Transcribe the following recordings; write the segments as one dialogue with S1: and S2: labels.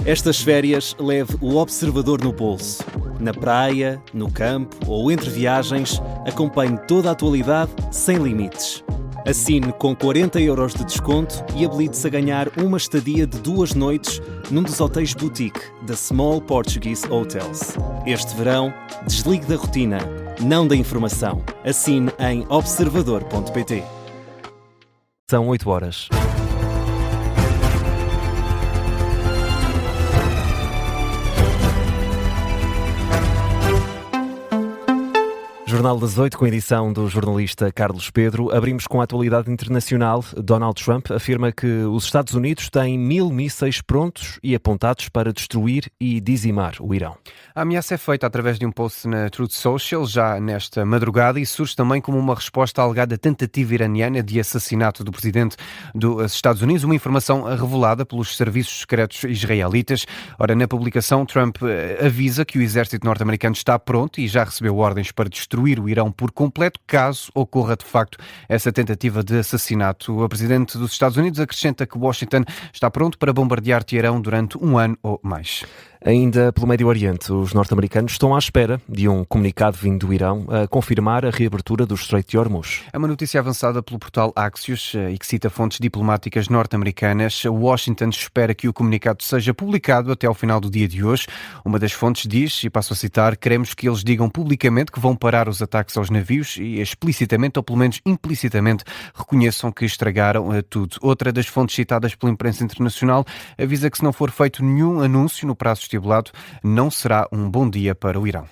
S1: Estas férias leve o observador no bolso. Na praia, no campo ou entre viagens, acompanhe toda a atualidade sem limites. Assine com 40€ de desconto e habilite-se a ganhar uma estadia de 2 noites num dos hotéis boutique da Small Portuguese Hotels. Este verão, desligue da rotina, não da informação. Assine em observador.pt.
S2: São 8 horas. Jornal das 8, com a edição do jornalista Carlos Pedro. Abrimos com a atualidade internacional. Donald Trump afirma que os Estados Unidos têm 1000 mísseis prontos e apontados para destruir e dizimar o Irão.
S3: A ameaça é feita através de um post na Truth Social já nesta madrugada e surge também como uma resposta à alegada tentativa iraniana de assassinato do presidente dos Estados Unidos, uma informação revelada pelos serviços secretos israelitas. Ora, na publicação, Trump avisa que o exército norte-americano está pronto e já recebeu ordens para destruir o Irão por completo, caso ocorra de facto essa tentativa de assassinato. O presidente dos Estados Unidos acrescenta que Washington está pronto para bombardear Teherão durante 1 ano ou mais.
S2: Ainda pelo Médio Oriente, os norte-americanos estão à espera de um comunicado vindo do Irão a confirmar a reabertura do Estreito de Hormuz.
S3: É uma notícia avançada pelo portal Axios e que cita fontes diplomáticas norte-americanas. Washington espera que o comunicado seja publicado até ao final do dia de hoje. Uma das fontes diz, e passo a citar, queremos que eles digam publicamente que vão parar os ataques aos navios e explicitamente, ou pelo menos implicitamente, reconheçam que estragaram tudo. Outra das fontes citadas pela imprensa internacional avisa que se não for feito nenhum anúncio no prazo estipulado, não será um bom dia para o Irão.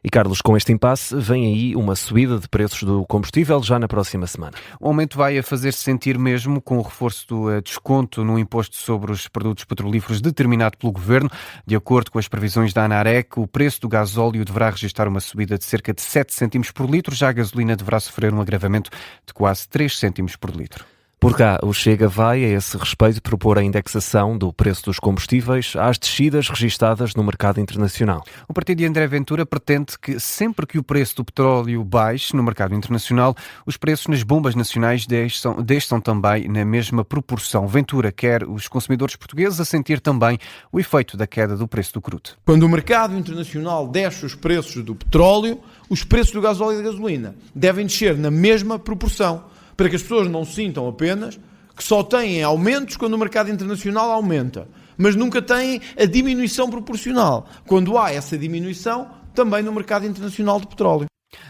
S2: E Carlos, com este impasse, vem aí uma subida de preços do combustível já na próxima semana.
S3: O aumento vai a fazer-se sentir mesmo com o reforço do desconto no imposto sobre os produtos petrolíferos determinado pelo Governo. De acordo com as previsões da ANAREC, o preço do gasóleo deverá registrar uma subida de cerca de 7 cêntimos por litro, já a gasolina deverá sofrer um agravamento de quase 3 cêntimos por litro.
S2: Por cá, o Chega vai, a esse respeito, propor a indexação do preço dos combustíveis às descidas registadas no mercado internacional.
S3: O partido de André Ventura pretende que, sempre que o preço do petróleo baixe no mercado internacional, os preços nas bombas nacionais desçam também na mesma proporção. Ventura quer os consumidores portugueses a sentir também o efeito da queda do preço do crudo.
S4: Quando o mercado internacional desce os preços do petróleo, os preços do gasóleo e da gasolina devem descer na mesma proporção, para que as pessoas não sintam apenas que só têm aumentos quando o mercado internacional aumenta, mas nunca têm a diminuição proporcional, quando há essa diminuição também no mercado internacional de petróleo.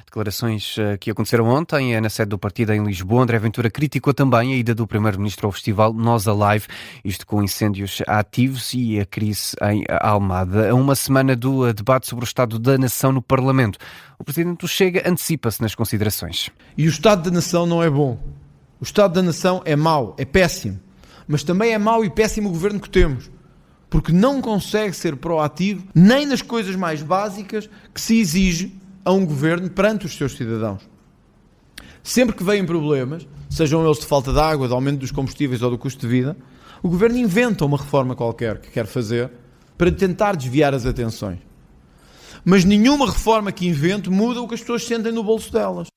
S3: Declarações que aconteceram ontem na sede do partido em Lisboa. André Ventura criticou também a ida do primeiro-ministro ao festival Nós Alive, isto com incêndios ativos e a crise em Almada. A uma semana do debate sobre o Estado da Nação no Parlamento, o presidente do Chega antecipa-se nas considerações.
S4: E o Estado da Nação não é bom. O Estado da Nação é mau, é péssimo. Mas também é mau e péssimo o governo que temos, porque não consegue ser proativo nem nas coisas mais básicas que se exige a um governo perante os seus cidadãos. Sempre que vêm problemas, sejam eles de falta de água, de aumento dos combustíveis ou do custo de vida, o governo inventa uma reforma qualquer que quer fazer para tentar desviar as atenções. Mas nenhuma reforma que invente muda o que as pessoas sentem no bolso delas.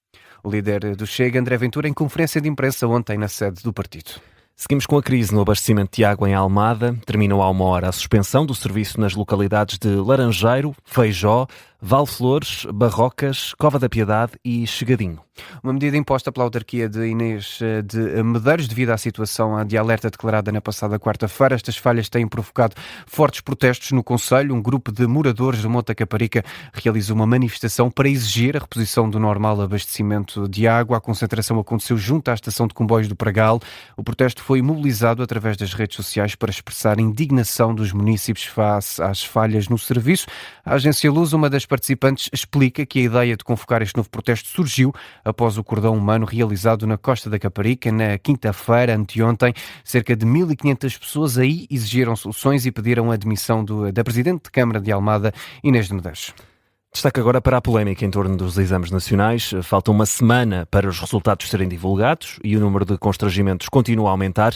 S3: O líder do Chega, André Ventura, em conferência de imprensa ontem na sede do partido.
S2: Seguimos com a crise no abastecimento de água em Almada. Terminou há 1 hora a suspensão do serviço nas localidades de Laranjeiro, Feijó, Valflores, Barrocas, Cova da Piedade e Chegadinho.
S3: Uma medida imposta pela autarquia de Inês de Medeiros devido à situação de alerta declarada na passada quarta-feira. Estas falhas têm provocado fortes protestos no concelho. Um grupo de moradores de Monte da Caparica realizou uma manifestação para exigir a reposição do normal abastecimento de água. A concentração aconteceu junto à estação de comboios do Pragal. O protesto foi mobilizado através das redes sociais para expressar indignação dos munícipes face às falhas no serviço. A Agência Luz, uma das participantes, explica que a ideia de convocar este novo protesto surgiu após o cordão humano realizado na Costa da Caparica na quinta-feira, anteontem. Cerca de 1.500 pessoas aí exigiram soluções e pediram a admissão da Presidente de Câmara de Almada, Inês de Medeiros.
S2: Destaque agora para a polémica em torno dos exames nacionais. Falta 1 semana para os resultados serem divulgados e o número de constrangimentos continua a aumentar.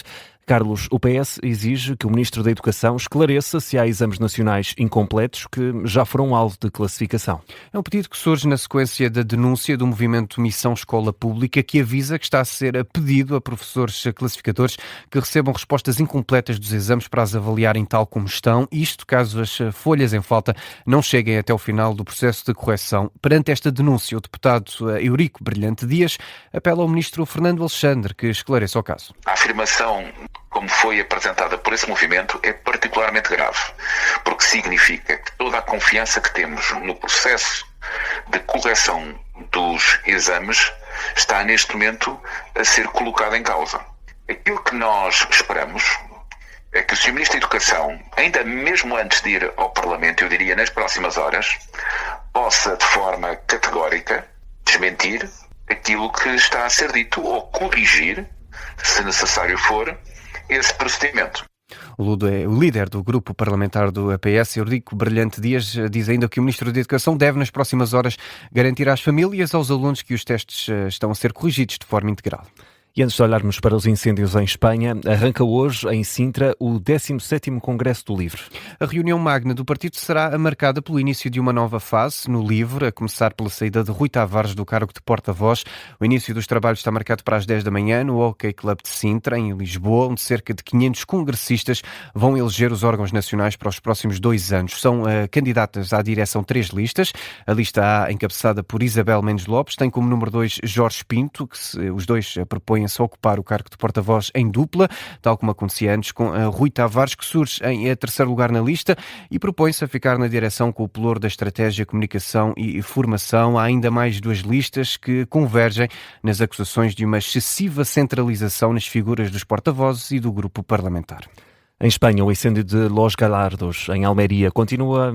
S2: Carlos, o PS exige que o Ministro da Educação esclareça se há exames nacionais incompletos que já foram alvo de classificação.
S3: É um pedido que surge na sequência da denúncia do movimento Missão Escola Pública, que avisa que está a ser pedido a professores classificadores que recebam respostas incompletas dos exames para as avaliarem tal como estão, isto caso as folhas em falta não cheguem até o final do processo de correção. Perante esta denúncia, o deputado Eurico Brilhante Dias apela ao Ministro Fernando Alexandre que esclareça o caso.
S5: A afirmação, como foi apresentada por esse movimento, é particularmente grave, porque significa que toda a confiança que temos no processo de correção dos exames está neste momento a ser colocada em causa. Aquilo que nós esperamos é que o Sr. Ministro da Educação, ainda mesmo antes de ir ao Parlamento, eu diria nas próximas horas, possa de forma categórica desmentir aquilo que está a ser dito ou corrigir, se necessário for, esse procedimento.
S3: O líder do grupo parlamentar do PS, Eurico Brilhante Dias, diz ainda que o Ministro da Educação deve, nas próximas horas, garantir às famílias e aos alunos que os testes estão a ser corrigidos de forma integral.
S2: E antes de olharmos para os incêndios em Espanha, arranca hoje, em Sintra, o 17º Congresso do Livro.
S3: A reunião magna do partido será marcada pelo início de uma nova fase no Livro, a começar pela saída de Rui Tavares do cargo de porta-voz. O início dos trabalhos está marcado para as 10 da manhã no Hockey Club de Sintra, em Lisboa, onde cerca de 500 congressistas vão eleger os órgãos nacionais para os próximos 2 anos. São candidatas à direção 3 listas. A lista A, encabeçada por Isabel Mendes Lopes, tem como número 2 Jorge Pinto, que os dois propõem a ocupar o cargo de porta-voz em dupla, tal como acontecia antes com Rui Tavares, que surge em terceiro lugar na lista e propõe-se a ficar na direção com o pelouro da estratégia, comunicação e formação. Há ainda mais 2 listas que convergem nas acusações de uma excessiva centralização nas figuras dos porta-vozes e do grupo parlamentar.
S2: Em Espanha, o incêndio de Los Galardos, em Almeria, continua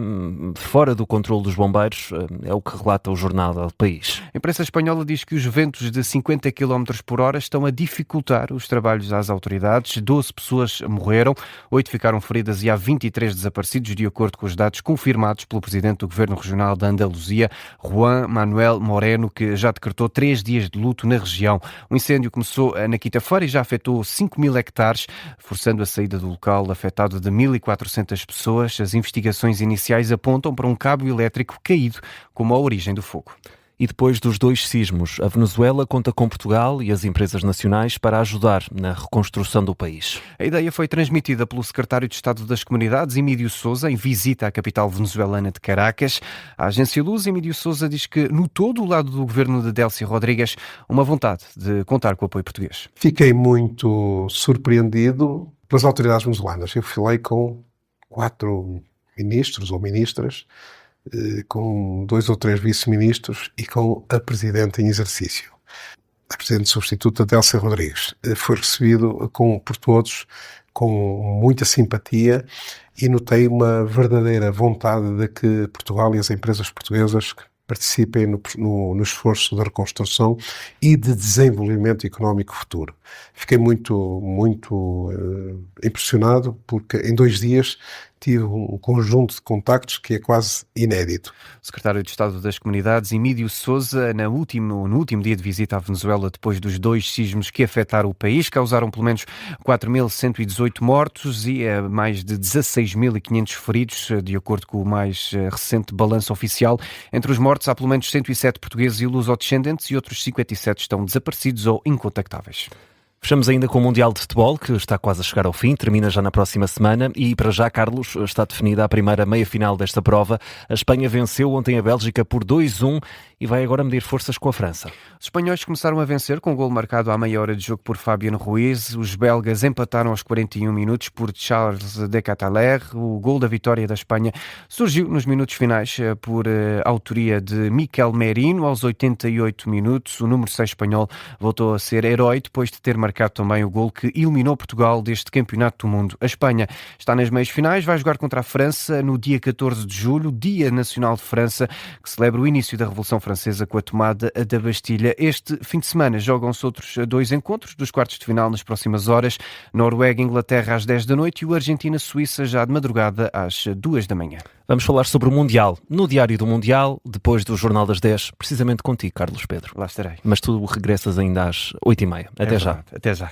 S2: fora do controle dos bombeiros, é o que relata o jornal El País.
S3: A imprensa espanhola diz que os ventos de 50 km por hora estão a dificultar os trabalhos às autoridades. 12 pessoas morreram, 8 ficaram feridas e há 23 desaparecidos, de acordo com os dados confirmados pelo presidente do Governo Regional da Andaluzia, Juan Manuel Moreno, que já decretou 3 dias de luto na região. O incêndio começou na quinta-feira e já afetou 5.000 hectares, forçando a saída do local afetado de 1.400 pessoas. As investigações iniciais apontam para um cabo elétrico caído como a origem do fogo.
S2: E depois dos 2 sismos, a Venezuela conta com Portugal e as empresas nacionais para ajudar na reconstrução do país.
S3: A ideia foi transmitida pelo secretário de Estado das Comunidades, Emílio Sousa, em visita à capital venezuelana de Caracas. A agência Luz, Emílio Sousa, diz que notou do lado do governo de Delcy Rodrigues uma vontade de contar com o apoio português.
S6: Fiquei muito surpreendido pelas autoridades venezuelanas. Eu falei com 4 ministros ou ministras, com 2 ou 3 vice-ministros e com a Presidente em exercício. A Presidente substituta, Delcy Rodrigues. Foi recebido por todos com muita simpatia e notei uma verdadeira vontade de que Portugal e as empresas portuguesas participem no esforço de reconstrução e de desenvolvimento económico futuro. Fiquei muito impressionado porque em 2 dias tive um conjunto de contactos que é quase inédito.
S3: O secretário de Estado das Comunidades, Emílio Sousa, no último dia de visita à Venezuela, depois dos 2 sismos que afetaram o país, causaram pelo menos 4.118 mortos e mais de 16.500 feridos, de acordo com o mais recente balanço oficial. Entre os mortos há pelo menos 107 portugueses e lusodescendentes e outros 57 estão desaparecidos ou incontactáveis.
S2: Fechamos ainda com o Mundial de Futebol, que está quase a chegar ao fim, termina já na próxima semana e para já, Carlos, está definida a primeira meia-final desta prova. A Espanha venceu ontem a Bélgica por 2-1 e vai agora medir forças com a França.
S3: Os espanhóis começaram a vencer com um golo marcado à meia hora de jogo por Fabián Ruiz. Os belgas empataram aos 41 minutos por Charles de Catalaire. O golo da vitória da Espanha surgiu nos minutos finais por autoria de Miquel Merino. Aos 88 minutos, o número 6 espanhol voltou a ser herói depois de ter marcado também o golo que eliminou Portugal deste Campeonato do Mundo. A Espanha está nas meias finais, vai jogar contra a França no dia 14 de julho, Dia Nacional de França, que celebra o início da Revolução Francesa com a tomada da Bastilha. Este fim de semana jogam-se outros 2 encontros dos quartos de final nas próximas horas. Noruega-Inglaterra às 10 da noite e o Argentina-Suíça já de madrugada às 2 da manhã.
S2: Vamos falar sobre o Mundial. No Diário do Mundial, depois do Jornal das 10, precisamente contigo, Carlos Pedro.
S3: Lá estarei.
S2: Mas tu regressas ainda às 8h30. Até já.
S3: Até já.